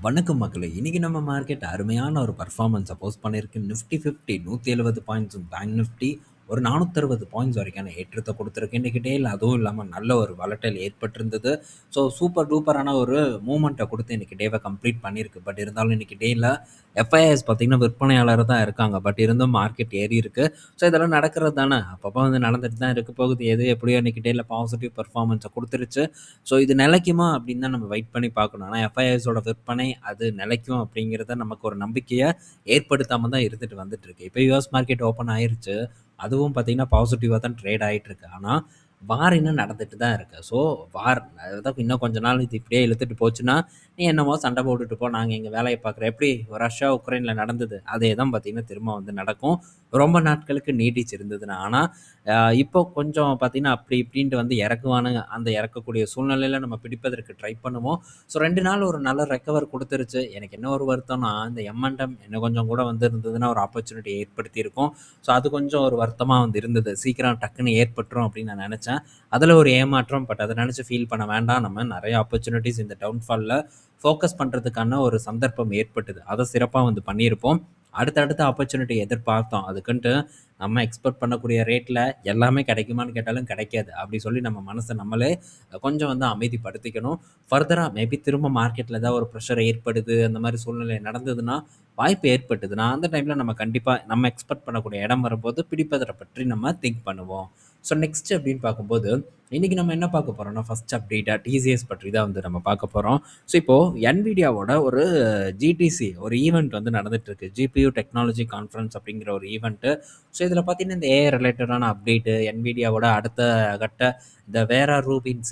வணக்கம் மக்களே! இன்னைக்கு நம்ம மார்க்கெட் அருமையான ஒரு பெர்ஃபார்மன்ஸ போஸ்ட் பண்ணியிருக்கு. நிஃப்டி 50 170 பாயிண்ட்ஸும், பேங்க் நிஃப்டி ஒரு 460 பாயிண்ட்ஸ் வரைக்கான ஏற்றத்த குடுத்திருக்கு. இன்னைக்கு டேல அதுவும் இல்லாம நல்ல ஒரு வாலடைல் ஏற்பட்டிருந்தது. ஸோ சூப்பர் டூப்பரான ஒரு மூவ்மெண்ட்ட குடுத்து இன்னைக்கு டேவ கம்ப்ளீட் பண்ணியிருக்கு. பட் இருந்தாலும் இன்னைக்கு டேல எஃப்ஐஎஸ் பார்த்தீங்கன்னா விற்பனையாளர் தான் இருக்காங்க. பட் இருந்தும் மார்க்கெட் ஏறியிருக்கு. ஸோ இதெல்லாம் நடக்கிறது தானே! அப்பப்போ வந்து நடந்துட்டு தான் இருக்க போகுது. எது எப்படியோ இன்னைக்கு டேல பாசிட்டிவ் பெர்ஃபார்மன்ஸ குடுத்துருச்சு. ஸோ இது நிலைக்குமா அப்படின்னு தான் நம்ம வெயிட் பண்ணி பார்க்கணும். ஆனா எஃப்ஐஎஸோட விற்பனை அது நிலைக்கும் அப்படிங்கிறத நமக்கு ஒரு நம்பிக்கைய ஏற்படுத்தாம தான் இருந்துட்டு வந்துட்டு இருக்கு. இப்போ யுஎஸ் மார்க்கெட் ஓப்பன் ஆயிருச்சு. அதுவும் பார்த்தீங்கன்னா பாசிட்டிவா தான் ட்ரேட் ஆயிட்டு இருக்கு. ஆனா வார் இன்னும் நடந்துட்டு தான் இருக்கு. ஸோ வார் அதான் இன்னும் கொஞ்ச நாள் இது இப்படியே இழுத்துட்டு போச்சுன்னா, நீ என்னமோ சண்டை போட்டுட்டு போ. நாங்க எங்க வேலைய பார்க்குறோம். எப்படி ரஷ்யா, உக்ரைன்ல நடந்தது. அதே தான் பார்த்தீங்கன்னா திரும்ப வந்து நடக்கும். ரொம்ப நாட்களுக்கு நீடிச்சு இருந்ததுன்னா. ஆனா இப்போ கொஞ்சம் பார்த்தீங்கன்னா, அப்படி இப்படின்ட்டு வந்து இறக்குவானுங்க. அந்த இறக்கக்கூடிய சூழ்நிலையில நம்ம பிடிப்பதற்கு ட்ரை பண்ணுவோம். ஸோ 2 நாள் ஒரு நல்ல ரெக்கவர் குடுத்துருச்சு. எனக்கு என்ன ஒரு வருத்தம்னா, இந்த எம்&எம் இன்னும் கொஞ்சம் கூட வந்து இருந்ததுன்னா, ஒரு ஆப்பர்ச்சுனிட்டி ஏற்படுத்தியிருக்கும். ஸோ அது கொஞ்சம் ஒரு வருத்தமா வந்து இருந்தது. சீக்கிரம் டக்குன்னு ஏற்பட்டுரும் அப்படின்னு நான் நெனச்சேன். அதில ஒரு ஏமாற்றம். பட் அத நெனச்சு ஃபீல் பண்ண வேண்டாம். நம்ம நெறைய ஆப்பர்ச்சுனிட்டீஸ் இந்த டவுன்ஃபால்ல ஃபோக்கஸ் பண்றதுக்கான ஒரு சந்தர்ப்பம் ஏற்பட்டது. அத சிறப்பா வந்து பண்ணியிருப்போம். அடுத்தடுத்த ஆப்பர்ச்சுனிட்டி எதிர்பார்த்தோம். அதுக்குன்ட்டு நம்ம எக்ஸ்பெக்ட் பண்ணக்கூடிய ரேட்ல எல்லாமே கிடைக்குமான்னு கேட்டாலும் கிடைக்காது. அப்படி சொல்லி நம்ம மனச நம்மளே கொஞ்சம் வந்து அமைதிப்படுத்திக்கணும். ஃபர்தரா மேபி திரும்ப மார்க்கெட்ல ஏதாவது ஒரு பிரஷர் ஏற்படுது, அந்த மாரி சூழ்நிலை நடந்ததுன்னா, வாய்ப்பு ஏற்பட்டதுன்னா, அந்த டைம்ல நம்ம கண்டிப்பா நம்ம எக்ஸ்பெக்ட் பண்ணக்கூடிய இடம் வரும்போது பிடிப்பத பற்றி நம்ம திங்க் பண்ணுவோம். ஸோ நெக்ஸ்ட் அப்படின்னு பார்க்கும்போது, இன்னைக்கு நம்ம என்ன பார்க்க போறோம்னா, ஃபர்ஸ்ட் அப்டேட்டா டிசிஎஸ் பற்றி தான் வந்து நம்ம பார்க்க போறோம். ஸோ இப்போ NVIDIAவோட ஒரு ஜிடிசி ஒரு ஈவென்ட் வந்து நடந்துட்டு இருக்கு. ஜிபியூ டெக்னாலஜி கான்ஃபரன்ஸ் அப்படிங்கிற ஒரு ஈவென்ட். ஸோ இதில பார்த்தீங்கன்னா, இந்த ஏஐ ரிலேட்டடான அப்டேட்டு, NVIDIAவோட அடுத்த கட்ட இந்த வேரா ரூபின்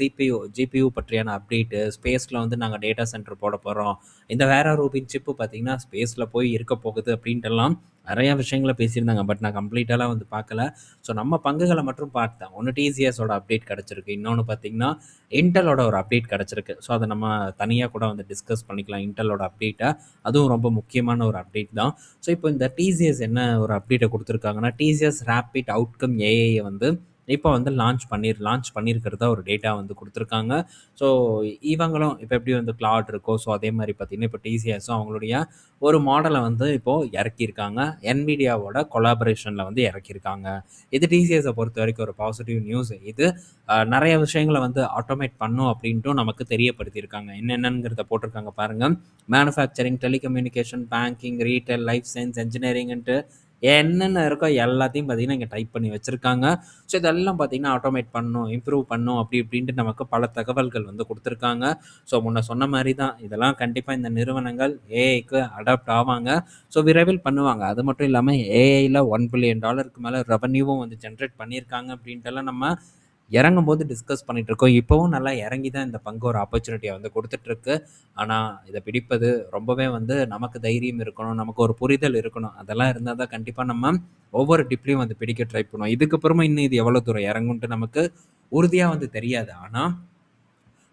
ஜிபியூ பற்றியான அப்டேட்டு, ஸ்பேஸ்ல வந்து நாங்க டேட்டா சென்டர் போட போறோம். இந்த வேரா ரூபின் சிப் பார்த்தீங்கன்னா, ஸ்பேஸ்ல போய் இருக்க போகுது அப்படின்ட்டுலாம் நெறைய விஷயங்கள பேசியிருந்தாங்க. பட் நான் கம்ப்ளீட்டாலாம் வந்து பார்க்கல. ஸோ நம்ம பங்குகள மட்டும் பார்த்தேன். ஒண்ணு டிசிஎஸோட அப்டேட் கிடைச்சிருக்கு. இன்னொன்னு பார்த்தீங்கன்னா, இன்டெலோட ஒரு அப்டேட் கிடைச்சிருக்கு. ஸோ அத நம்ம தனியா கூட வந்து டிஸ்கஸ் பண்ணிக்கலாம். இன்டெலோட அப்டேட்ட. அதுவும் ரொம்ப முக்கியமான ஒரு அப்டேட் தான். ஸோ இப்போ இந்த டிசிஎஸ் என்ன ஒரு அப்டேட்ட குடுத்துருக்காங்கன்னா, டிசிஎஸ் ரேபிட் அவுட்கம் ஏஐய வந்து இப்போ வந்து லான்ச் பண்ணியிருக்கிறதா ஒரு டேட்டா வந்து குடுத்துருக்காங்க. ஸோ இவங்களும் இப்போ எப்படி வந்து கிளாட் இருக்கோ, ஸோ அதே மாரி பார்த்தீங்கன்னா, இப்போ டிசிஎஸும் அவங்களுடைய ஒரு மாடல வந்து இப்போ இறக்கியிருக்காங்க. NVIDIAவோட கொலாபரேஷன்ல வந்து இறக்கியிருக்காங்க. இது டிசிஎஸ பொறுத்தவரைக்கும் ஒரு பாசிட்டிவ் நியூஸ். இது நெறைய விஷயங்கள வந்து ஆட்டோமேட் பண்ணும் அப்படின்ட்டும் நமக்கு தெரியப்படுத்தியிருக்காங்க. என்னென்னங்கிறத போட்டிருக்காங்க பாருங்க. Manufacturing, telecommunication, banking, retail, life science, என்ஜினியரிங்ன்ட்டு என்னென்ன இருக்கோ எல்லாத்தையும் பார்த்தீங்கன்னா, இங்க டைப் பண்ணி வச்சிருக்காங்க. ஸோ இதெல்லாம் பார்த்தீங்கன்னா, ஆட்டோமேட் பண்ணும், இம்ப்ரூவ் பண்ணும் அப்படி இப்படின்ட்டு நமக்கு பல தகவல்கள் வந்து குடுத்துருக்காங்க. ஸோ முன்ன சொன்ன மாரி தான். இதெல்லாம் கண்டிப்பா இந்த நிறுவனங்கள் ஏஐக்கு அடாப்ட் ஆவாங்க. ஸோ விரைவில் பண்ணுவாங்க. அது மட்டும் இல்லாம ஏஐல $1 பில்லியன் மேல ரெவென்யூவும் வந்து ஜெனரேட் பண்ணியிருக்காங்க அப்படின்ட்டுலாம் நம்ம இறங்கும்போது டிஸ்கஸ் பண்ணிட்டு இருக்கோம். இப்பவும் நல்லா இறங்கி தான் இந்த பங்கு ஒரு ஆப்பர்ச்சுனிட்டிய வந்து குடுத்துட்டுருக்கு. ஆனா, இத பிடிப்பது ரொம்பவே வந்து நமக்கு தைரியம் இருக்கணும். நமக்கு ஒரு புரிதல் இருக்கணும். அதெல்லாம் இருந்தா தான் கண்டிப்பா நம்ம ஒவ்வொரு டிப்லயும் வந்து பிடிக்க ட்ரை பண்ணுவோம். இதுக்கப்புறமா இன்னும் இது எவ்வளோ தூரம் இறங்கும்ன்ட்டு நமக்கு உறுதியா வந்து தெரியாது. ஆனா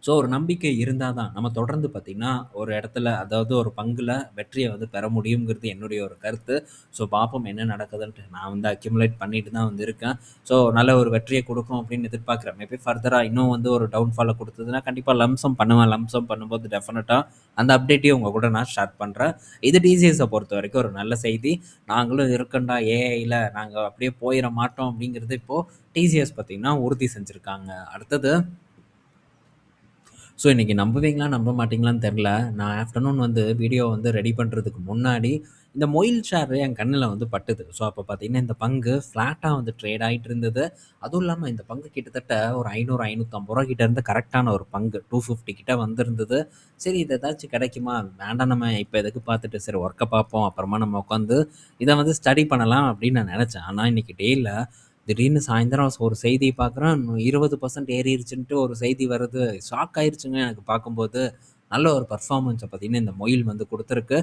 ஸோ ஒரு நம்பிக்கை இருந்தா தான், நம்ம தொடர்ந்து பார்த்தீங்கன்னா, ஒரு இடத்துல அதாவது ஒரு பங்குல வெற்றிய வந்து பெற முடியுங்கிறது என்னுடைய ஒரு கருத்து. ஸோ பார்ப்போம் என்ன நடக்குதுன்ட்டு. நான் வந்து அக்யூமுலேட் பண்ணிட்டு தான் வந்து இருக்கேன். ஸோ நல்ல ஒரு வெற்றிய குடுக்கும் அப்படின்னு எதிர்பார்க்குறேன். மேபி ஃபர்தரா இன்னும் வந்து ஒரு டவுன்ஃபால குடுத்ததுன்னா, கண்டிப்பா லம்ப் பண்ணுவேன். லம்ப் பண்ணும்போது டெஃபினட்டா அந்த அப்டேட்டையும் உங்க கூட நான் ஷேர் பண்றேன். இது டிசிஎஸ பொறுத்தவரைக்கும் ஒரு நல்ல செய்தி. நாங்களும் இருக்கோம்டா ஏஐல நாங்க அப்படியே போயிற மாட்டோம் அப்படிங்கிறது இப்போ டிசிஎஸ் பார்த்தீங்கன்னா உறுதி செஞ்சிருக்காங்க. அடுத்தது ஸோ இன்னைக்கு நம்புவீங்களா, நம்ப மாட்டீங்களான்னு தெரில. நான் ஆஃப்டர்நூன் வந்து வீடியோ வந்து ரெடி பண்ணுறதுக்கு முன்னாடி, இந்த மொயில் ஷேர் என் கண்ணுல வந்து பட்டுது. ஸோ அப்போ பார்த்தீங்கன்னா, இந்த பங்கு ஃப்ளாட்டா வந்து ட்ரேட் ஆயிட்டு இருந்தது. அதுவும் இல்லாம இந்த பங்கு கிட்டத்தட்ட ஒரு ரூ. 500, ரூ. 550 கிட்ட இருந்து கரெக்ட்டான ஒரு பங்கு 250 கிட்ட வந்திருந்தது. சரி இது ஏதாச்சும் கிடைக்குமா? வேண்டாம் நம்ம இப்ப எதுக்கு பார்த்துட்டு, சரி ஒர்க்க பார்ப்போம். அப்புறமா நம்ம உட்காந்து இத வந்து ஸ்டடி பண்ணலாம் அப்படின்னு நான் நெனச்சேன். ஆனா இன்னைக்கு டேல திடீர்னு சாயந்தரம் ஒரு செய்தி பார்க்குறேன் 20% ஏறிருச்சுன்ட்டு ஒரு செய்தி வருது. ஷாக் ஆயிருச்சுங்க எனக்கு பார்க்கும்போது. நல்ல ஒரு பெர்ஃபார்மன்ஸ பார்த்தீங்கன்னா, இந்த மொயில் வந்து குடுத்துருக்கு.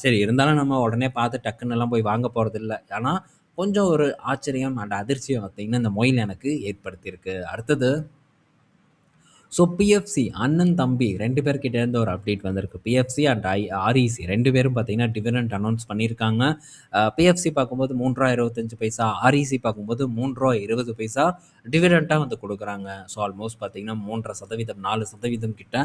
சரி இருந்தாலும் நம்ம உடனே பார்த்து டக்குன்னுலாம் போய் வாங்க போறதில்ல. ஆனா, கொஞ்சம் ஒரு ஆச்சரியம் அண்ட் அதிர்ச்சிய பார்த்தீங்கன்னா, இந்த மொயில் எனக்கு ஏற்படுத்தியிருக்கு. அடுத்தது ஸோ பிஎஃப்சி அண்ணன், தம்பி 2 பேர்கிட்ட இருந்து ஒரு அப்டேட் வந்திருக்கு. பிஎஃப்சி அண்ட் ஆர்இசி 2 பேரும் பார்த்தீங்கன்னா டிவிடெண்ட் அனௌன்ஸ் பண்ணியிருக்காங்க. பிஎஃப்சி பார்க்கும்போது ரூ. 3.25, ஆர்இசி பார்க்கும்போது ரூ. 3.20 டிவிடெண்டா வந்து குடுக்குறாங்க. ஸோ ஆல்மோஸ்ட் பார்த்தீங்கன்னா 3.5%, 4% கிட்ட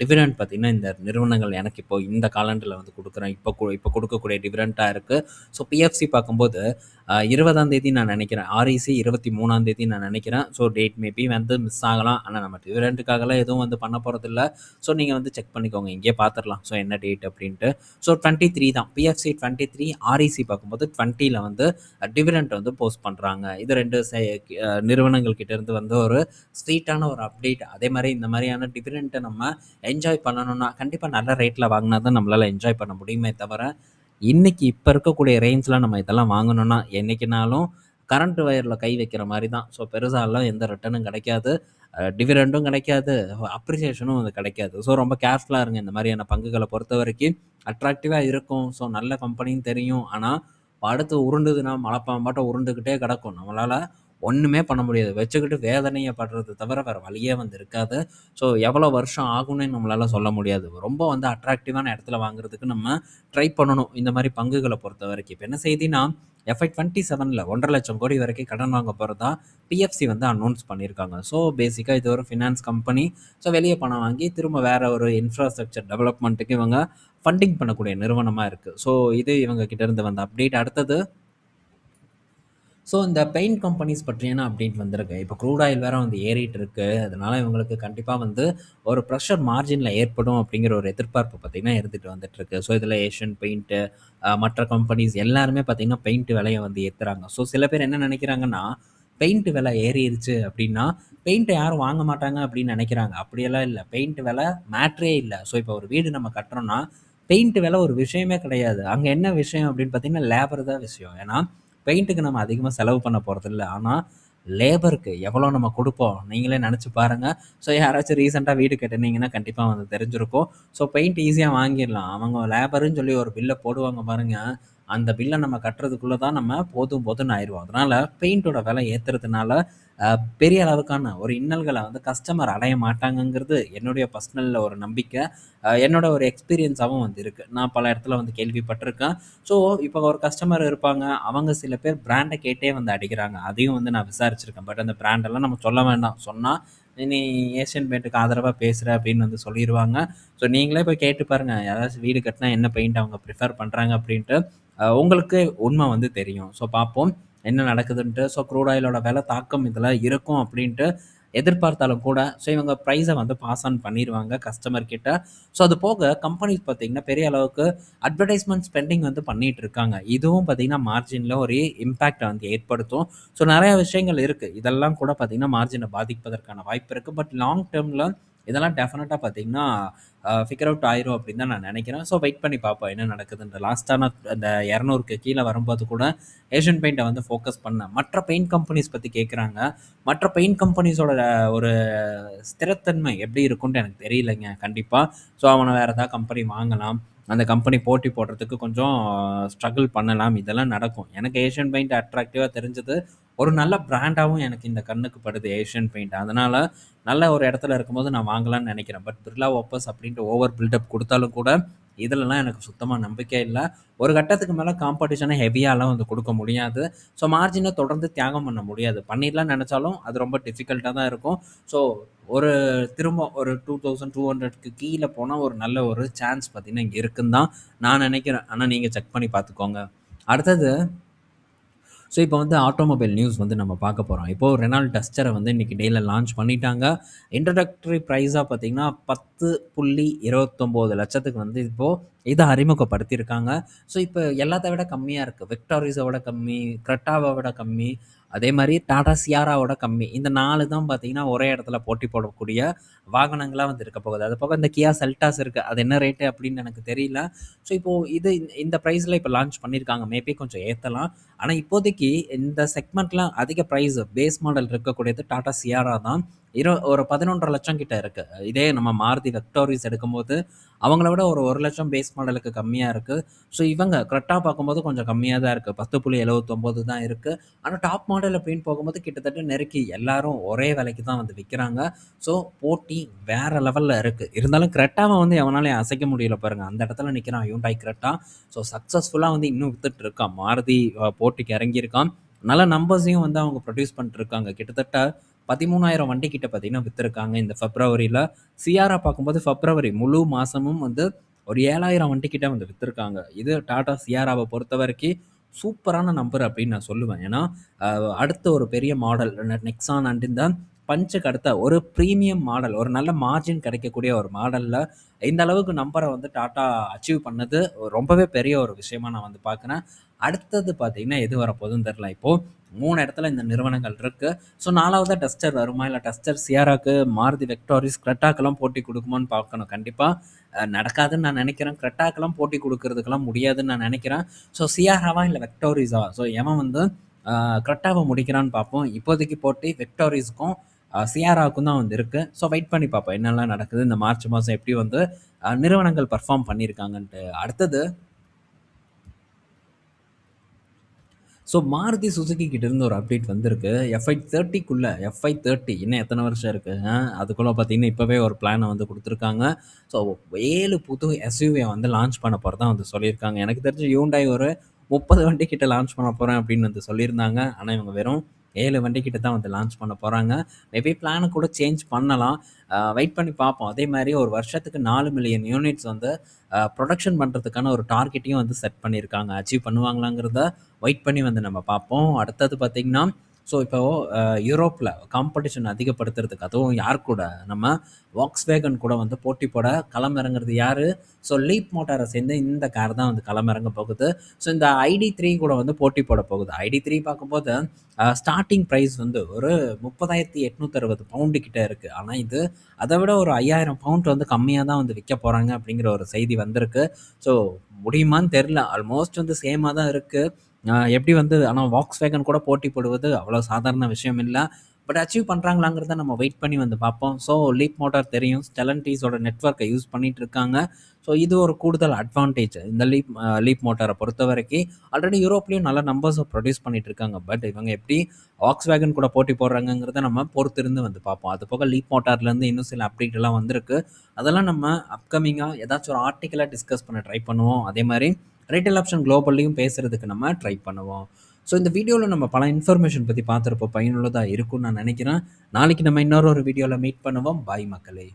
டிவிடெண்ட் பார்த்தீங்கன்னா இந்த நிறுவனங்கள் எனக்கு இப்போ இந்த காலண்டில வந்து குடுக்குறேன். இப்போ குடுக்கக்கூடிய டிவிடெண்டா இருக்கு. ஸோ பிஎஃப்சி பார்க்கும்போது 20ஆம் தேதி நான் நினைக்கிறேன். ஆர்இசி 23ஆம் தேதி நான் நினைக்கிறேன். ஸோ டேட் மேபி வந்து மிஸ் ஆகலாம். ஆனா நம்ம டிவிடெண்டுக்காகலாம் எதுவும் வந்து பண்ண போறதில்ல. ஸோ நீங்க வந்து செக் பண்ணிக்கோங்க. இங்கேயே பார்த்துரலாம். ஸோ என்ன டேட் அப்படின்ட்டு. ஸோ 23 தான். பிஎஃப்சி 23, ஆர்இசி பார்க்கும்போது 20ல வந்து டிவிடெண்ட் வந்து போஸ்ட் பண்றாங்க. இது 2 நிறுவனங்கள் கிட்ட இருந்து வந்து ஒரு ஸ்வீட்டான ஒரு அப்டேட். அதே மாரி இந்த மாரியான டிவிடெண்ட்ட நம்ம என்ஜாய் பண்ணணும்னா, கண்டிப்பா நல்ல ரேட்ல வாங்குனா தான் நம்மளால என்ஜாய் பண்ண முடியுமே தவிர, இன்னைக்கு இப்ப இருக்கக்கூடிய ரேஞ்ச்ல நம்ம இதெல்லாம் வாங்கணும்னா, என்னைக்குனாலும் கரண்ட் வயர்ல கை வைக்கிற மாரி தான். ஸோ பெருசாலாம் எந்த ரிட்டர்னும் கிடைக்காது. டிவிடெண்டும் கிடைக்காது. அப்ரிசியேஷனும் அது கிடைக்காது. ஸோ ரொம்ப கேர்ஃபுல்லா இருங்க. இந்த மாரியான பங்குகள பொறுத்தவரைக்கும் அட்ராக்டிவா இருக்கும். ஸோ நல்ல கம்பெனின்னு தெரியும். ஆனா, அடுத்து உருண்டுதுன்னா மலைப்பாம்பாட்டம் உருண்டுகிட்டே கிடக்கும். நம்மளால ஒண்ணுமே பண்ண முடியாது. வச்சுக்கிட்டு வேதனைய படுறத தவிர வேற வழியே வந்து இருக்காது. ஸோ எவ்வளோ வருஷம் ஆகும்னே நம்மளால சொல்ல முடியாது. ரொம்ப வந்து அட்ராக்டிவான இடத்துல வாங்குறதுக்கு நம்ம ட்ரை பண்ணணும். இந்த மாரி பங்குகள பொறுத்தவரைக்கும். இப்ப என்ன செய்தின்னா, எஃப்ஐ 27ல 1,50,000 கோடி வரைக்கும் கடன் வாங்க போறதா பிஎஃப்சி வந்து அனௌன்ஸ் பண்ணியிருக்காங்க. ஸோ பேசிக்கா இது ஒரு ஃபினான்ஸ் கம்பெனி. ஸோ வெளிய பணம் வாங்கி திரும்ப வேற ஒரு இன்ஃப்ராஸ்ட்ரக்சர் டெவலப்மென்ட்க்கு இவங்க ஃபண்டிங் பண்ணக்கூடிய நிறுவனமா இருக்கு. ஸோ இது இவங்க கிட்ட இருந்து வந்த அப்டேட். அடுத்தது ஸோ இந்த பெயிண்ட் கம்பெனிஸ் பற்றியான அப்டேட் வந்திருக்கு. இப்போ க்ரூட் ஆயில் வேற வந்து ஏறிட்டு இருக்கு. அதனால இவங்களுக்கு கண்டிப்பா வந்து ஒரு ப்ரெஷர் மார்ஜின்ல ஏற்படும் அப்படிங்கிற ஒரு எதிர்பார்ப்பு பார்த்தீங்கன்னா இருந்துட்டு வந்துட்டு இருக்கு. ஸோ இதில ஏஷியன் பெயிண்ட்டு, மற்ற கம்பெனிஸ் எல்லாருமே பார்த்தீங்கன்னா பெயிண்ட் விலைய வந்து ஏத்துறாங்க. ஸோ சில பேர் என்ன நினைக்கிறாங்கன்னா, பெயிண்ட் விலை ஏறிருச்சு அப்படின்னா, பெயிண்ட்ட யாரும் வாங்க மாட்டாங்க அப்படின்னு நினைக்கிறாங்க. அப்படியெல்லாம் இல்ல. பெயிண்ட் விலை மேட்டரே இல்ல. ஸோ இப்போ ஒரு வீடு நம்ம கட்டுறோம்னா, பெயிண்ட் விலை ஒரு விஷயமே கிடையாது. அங்க என்ன விஷயம் அப்படின்னு பார்த்தீங்கன்னா, லேபர் தான் விஷயம். ஏன்னா பெயிண்ட்டுக்கு நம்ம அதிகமா செலவு பண்ண போறதில்ல. ஆனா, லேபருக்கு எவ்வளோ நம்ம குடுப்போம். நீங்களே நெனச்சு பாருங்க. ஸோ யாராச்சும் ரீசென்ட்டா வீடு கட்டுனீங்கன்னா, கண்டிப்பா வந்து தெரிஞ்சிருக்கும். ஸோ பெயிண்ட் ஈஸியா வாங்கிர்லாம். அவங்க லேபர்ன்னு சொல்லி ஒரு பில்ல போடுவாங்க பாருங்க. அந்த பில்ல நம்ம கட்டுறதுக்குள்ள தான் நம்ம போதும் போதும்ன்னு ஆயிருவோம். அதனால பெயிண்டோட விலை ஏத்துறதுனால, அ பெரிய அளவுக்கான ஒரு இன்னல்கள வந்து கஸ்டமர் அடைய மாட்டாங்கங்கிறது என்னுடைய பர்சனல் ஒரு நம்பிக்கை. என்னோட ஒரு எக்ஸ்பீரியன்ஸாவும் வந்து இருக்கு. நான் பல இடத்துல வந்து கேள்விப்பட்டுருக்கேன். ஸோ, இப்போ ஒரு கஸ்டமர் இருப்பாங்க. அவங்க சில பேர் பிராண்ட கேட்டே வந்து அடிக்கிறாங்க. அதையும் வந்து நான் விசாரிச்சிருக்கேன். பட் அந்த பிராண்டெல்லாம் நம்ம சொல்ல வேண்டாம். சொன்னா, "நீ ஏசியன் பெயிண்ட்டுக்கு ஆதரவா பேசுற" அப்படின்னு வந்து சொல்லிருவாங்க. ஸோ, நீங்களே போய் கேட்டு பாருங்க. யாராச்சும் வீடு கட்டினா என்ன பெயிண்ட் அவங்க ப்ரிஃபர் பண்றாங்க அப்படின்ட்டு. உங்களுக்கு உண்மை வந்து தெரியும். ஸோ, பார்ப்போம் என்ன நடக்குதுன்ட்டு. ஸோ, க்ரூட் ஆயிலோட விலை தாக்கம் இதில இருக்கும் அப்படின்ட்டு எதிர்பார்த்தாலும் கூட, ஸோ இவங்க பிரைஸ வந்து பாஸ் ஆன் பண்ணிருவாங்க கஸ்டமர் கிட்ட. ஸோ அது போக கம்பெனிஸ் பார்த்தீங்கன்னா, பெரிய அளவுக்கு அட்வர்டைஸ்மென்ட் ஸ்பெண்டிங் வந்து பண்ணிட்டு இருக்காங்க. இதுவும் பார்த்தீங்கன்னா, மார்ஜின்ல ஒரு இம்பாக்ட்ட வந்து ஏற்படுத்தும். ஸோ நெறைய விஷயங்கள் இருக்கு. இதெல்லாம் கூட பார்த்தீங்கன்னா, மார்ஜின பாதிப்பதற்கான வாய்ப்பு இருக்கு. பட் லாங் டெர்ம்ல இதெல்லாம் டெஃபினட்டா பார்த்தீங்கன்னா, ஃபிகர் அவுட் ஆயிரும் அப்படின்னு தான் நான் நெனைக்கிறேன். ஸோ வெயிட் பண்ணி பார்ப்போம் என்ன நடக்குதுன்ட்டு. லாஸ்ட்டா நான் அந்த 200க்கு கீழ வரும்போது கூட ஏஷியன் பெயிண்ட்ட வந்து ஃபோக்கஸ் பண்ணேன். மற்ற பெயிண்ட் கம்பெனிஸ் பத்தி கேட்குறாங்க. மற்ற பெயிண்ட் கம்பெனிஸோட ஒரு ஸ்திரத்தன்மை எப்படி இருக்கும்னு எனக்கு தெரியலைங்க கண்டிப்பா. ஸோ அவன வேற ஏதாவது கம்பெனி வாங்கலாம். அந்த கம்பெனி போட்டி போடுறதுக்கு கொஞ்சம் ஸ்ட்ரகிள் பண்ணலாம். இதெல்லாம் நடக்கும். எனக்கு ஏஷியன் பெயிண்ட் அட்ராக்டிவா தெரிஞ்சது. ஒரு நல்ல பிராண்டாவும் எனக்கு இந்த கண்ணுக்கு படுது ஏஷியன் பெயிண்ட். அதனால நல்ல ஒரு இடத்துல இருக்கும்போது நான் வாங்கலாம்னு நினைக்கிறேன். பட் பிர்லா ஓப்பஸ் அப்படின்ட்டு ஓவர் பில்டப் குடுத்தாலும் கூட, இதுலலாம் எனக்கு சுத்தமா நம்பிக்கை இல்ல. ஒரு கட்டத்துக்கு மேல காம்படிஷன ஹெவியாலாம் வந்து குடுக்க முடியாது. ஸோ மார்ஜின தொடர்ந்து தியாகம் பண்ண முடியாது. பண்ணிடலாம்னு நெனச்சாலும் அது ரொம்ப டிஃபிகல்ட்டா தான் இருக்கும். ஸோ ஒரு திரும்ப ஒரு 2200க்கு கீழ போனா ஒரு நல்ல ஒரு சான்ஸ் பார்த்தீங்கன்னா, இங்க இருக்குன்னு தான் நான் நெனைக்கிறேன். ஆனா நீங்க செக் பண்ணி பார்த்துக்கோங்க. அடுத்தது ஸோ இப்போ வந்து ஆட்டோமொபைல் நியூஸ் வந்து நம்ம பார்க்க போறோம். இப்போ ரெனால்ட் டஸ்டர வந்து இன்னைக்கு டேல லான்ச் பண்ணிட்டாங்க. இன்ட்ரோடக்டரி பிரைஸா பார்த்தீங்கன்னா, 10.29 லட்சத்துக்கு வந்து இப்போ இத அறிமுகப்படுத்தியிருக்காங்க. ஸோ இப்போ எல்லாத்த விட கம்மியா இருக்கு. விக்டாரிஸ விட கம்மி, கிரெட்டாவ விட கம்மி, அதே மாரி டாடா சியாராவோட கம்மி. இந்த 4 தான் பார்த்தீங்கன்னா, ஒரே இடத்துல போட்டி போடக்கூடிய வாகனங்களா வந்து இருக்க போகுது. அது போக இந்த கியா செல்டாஸ் இருக்கு. அது என்ன ரேட்டு அப்படின்னு எனக்கு தெரியல. ஸோ இப்போ இது இந்த பிரைஸ்ல இப்போ லான்ச் பண்ணியிருக்காங்க. மேபி கொஞ்சம் ஏத்தலாம். ஆனா இப்போதைக்கு இந்த செக்மெண்ட்ல அதிக பிரைஸ் பேஸ் மாடல் இருக்கக்கூடியது டாடா சியாரா தான். ஒரு 11,50,000 கிட்ட இருக்கு. இதே நம்ம மாருதி வெக்டாரிஸ் எடுக்கும்போது, அவங்கள விட ஒரு 1,00,000 பேஸ் மாடலுக்கு கம்மியா இருக்கு. ஸோ இவங்க கிரெட்டா பார்க்கும்போது கொஞ்சம் கம்மியா தான் இருக்கு. 10,79 தான் இருக்கு. ஆனா டாப் மாடல் அப்படின்னு போகும்போது கிட்டத்தட்ட நெருக்கி எல்லாரும் ஒரே விலைக்கு தான் வந்து விக்கிறாங்க. ஸோ போட்டி வேற லெவல்ல இருக்கு. இருந்தாலும் கிரெட்டாவ வந்து எவனாலயும் அசைக்க முடியல பாருங்க. அந்த இடத்துல நிக்கிறான் ஹியூண்டாய் கிரெட்டா. ஸோ சக்சஸ்ஃபுல்லா வந்து இன்னும் வித்துட்டு இருக்கான். மாருதி போட்டிக்கு இறங்கியிருக்கான். நல்ல நம்பர்ஸையும் வந்து அவங்க ப்ரொடியூஸ் பண்ணிட்டு இருக்காங்க. கிட்டத்தட்ட 13,000 வண்டி கிட்ட பார்த்தீங்கன்னா வித்திருக்காங்க இந்த பிப்ரவரியில. சியாரா பார்க்கும்போது பிப்ரவரி முழு மாசமும் வந்து ஒரு 7,000 வண்டி கிட்ட வந்து வித்திருக்காங்க. இது டாடா சியாராவ பொறுத்தவரைக்கும் சூப்பரான நம்பர் அப்படின்னு நான் சொல்லுவேன். ஏன்னா, அடுத்த ஒரு பெரிய மாடல் நெக்ஸான் அண்ட் இந்த பஞ்சுக்கு அடுத்த ஒரு பிரீமியம் மாடல், ஒரு நல்ல மார்ஜின் கிடைக்கக்கூடிய ஒரு மாடல்ல இந்த அளவுக்கு நம்பர வந்து டாடா அச்சீவ் பண்ணது ரொம்பவே பெரிய ஒரு விஷயமா நான் வந்து பார்க்குறேன். அடுத்தது பார்த்தீங்கன்னா, எது வரப்போகுதுன்னு தெரியல. இப்போ 3 இடத்துல இந்த நிறுவனங்கள் இருக்கு. ஸோ 4வதா டஸ்டர் வருமா? இல்ல டஸ்டர் சியாராக்கு, மாருதி வெக்டாரிஸ், கிரெட்டாக்கெல்லாம் போட்டி குடுக்குமான்னு பார்க்கணும். கண்டிப்பா நடக்காதுன்னு நான் நெனைக்கிறேன். கிரெட்டாக்கெல்லாம் போட்டி குடுக்குறதுக்கெல்லாம் முடியாதுன்னு நான் நெனைக்கிறேன். ஸோ சியாராவா இல்ல வெக்டாரிஸா? ஸோ எவன் வந்து அ கிரெட்டாவ முடிக்கிறான்னு பார்ப்போம். இப்போதைக்கு போட்டி வெக்டாரிஸ்க்கும், சியாராவுக்கும் தான் வந்து இருக்கு. ஸோ வெயிட் பண்ணி பார்ப்போம். என்னலாம் நடக்குது? இந்த மார்ச் மாசம் எப்படி வந்து நிறுவனங்கள் பெர்ஃபார்ம் பண்ணியிருக்காங்கன்ட்டு. அடுத்தது ஸோ மாருதி சுசுகி கிட்ட இருந்து ஒரு அப்டேட் வந்திருக்கு. FI30க்குள்ள FI30 இன்னும் எத்தன வருஷம் இருக்கு? அதுக்குள்ள பார்த்தீங்கன்னா, இப்பவே ஒரு பிளான வந்து குடுத்துருக்காங்க. ஸோ 7 புது எஸ்யூவிய வந்து லான்ச் பண்ண போறதா வந்து சொல்லியிருக்காங்க. எனக்கு தெரிஞ்சு ஹியூண்டாய் ஒரு 30 வண்டி கிட்ட லான்ச் பண்ண போறேன் அப்படின்னு வந்து சொல்லியிருந்தாங்க. ஆனா இவங்க வெறும் 7 வண்டி கிட்ட தான் வந்து லான்ச் பண்ண போறாங்க. மேபி பிளான கூட சேஞ்ச் பண்ணலாம். வெயிட் பண்ணி பார்ப்போம். அதே மாரி ஒரு வருஷத்துக்கு 4 மில்லியன் யூனிட்ஸ் வந்து புரொடக்ஷன் பண்றதுக்கான ஒரு டார்கெட்டையும் வந்து செட் பண்ணியிருக்காங்க. அச்சீவ் பண்ணுவாங்களாங்கிறத வெயிட் பண்ணி வந்து நம்ம பார்ப்போம். அடுத்தது பார்த்தீங்கன்னா, ஸோ இப்போ யூரோப்ல காம்படிஷன் அதிகப்படுத்துறதுக்கு அதுவும் யார் கூட? நம்ம Volkswagen கூட வந்து போட்டி போட களமிறங்குறது யாரு? ஸோ லீப் மோட்டார சேர்ந்த இந்த கார் தான் வந்து களமிறங்க போகுது. ஸோ இந்த ID.3 கூட வந்து போட்டி போட போகுது. ID.3 பார்க்கும்போது ஸ்டார்ட்டிங் பிரைஸ் வந்து ஒரு 30,860 பவுண்டு கிட்ட இருக்கு. ஆனா இது அத விட ஒரு 5,000 பவுண்ட் வந்து கம்மியா தான் வந்து விக்க போறாங்க அப்படிங்கிற ஒரு செய்தி வந்திருக்கு. ஸோ முடியுமான்னு தெரியல. ஆல்மோஸ்ட் வந்து சேமா தான் இருக்கு. எப்படி வந்து ஆனா Volkswagen கூட போட்டி போடுவது அவ்வளோ சாதாரண விஷயம் இல்ல. பட் அச்சீவ் பண்றாங்களாங்கிறத நம்ம வெயிட் பண்ணி வந்து பார்ப்போம். ஸோ லீப் மோட்டார் தெரியும். ஸ்டெல்லன்டீஸோட நெட்வொர்க்க யூஸ் பண்ணிட்டு இருக்காங்க. ஸோ இது ஒரு கூடுதல் அட்வான்டேஜ். இந்த லீப் மோட்டார பொறுத்தவரைக்கும் ஆல்ரெடி யூரோப்லயும் நல்ல நம்பர்ஸ ப்ரொடியூஸ் பண்ணிட்டு இருக்காங்க. பட் இவங்க எப்படி Volkswagen கூட போட்டி போடுறாங்கங்கிறத நம்ம பொறுத்திருந்து வந்து பார்ப்போம். அது போக லீப் மோட்டார்லேருந்து இன்னும் சில அப்டேட் எல்லாம் வந்திருக்கு. அதெல்லாம் நம்ம அப்கமிங்கா ஏதாச்சும் ஒரு ஆர்டிக்கிளா டிஸ்கஸ் பண்ண ட்ரை பண்ணுவோம். அதே மாரி ரிட்டெயில் ஆப்ஷன் குளோபல்லயும் பேசுறதுக்கு நம்ம ட்ரை பண்ணுவோம். ஸோ இந்த வீடியோல நம்ம பல இன்ஃபர்மேஷன் பத்தி பார்த்திருப்போம். பயனுள்ளதா இருக்கும்னு நான் நினைக்கிறேன். நாளைக்கு நம்ம இன்னொரு ஒரு வீடியோல மீட் பண்ணுவோம். பாய் மக்களே!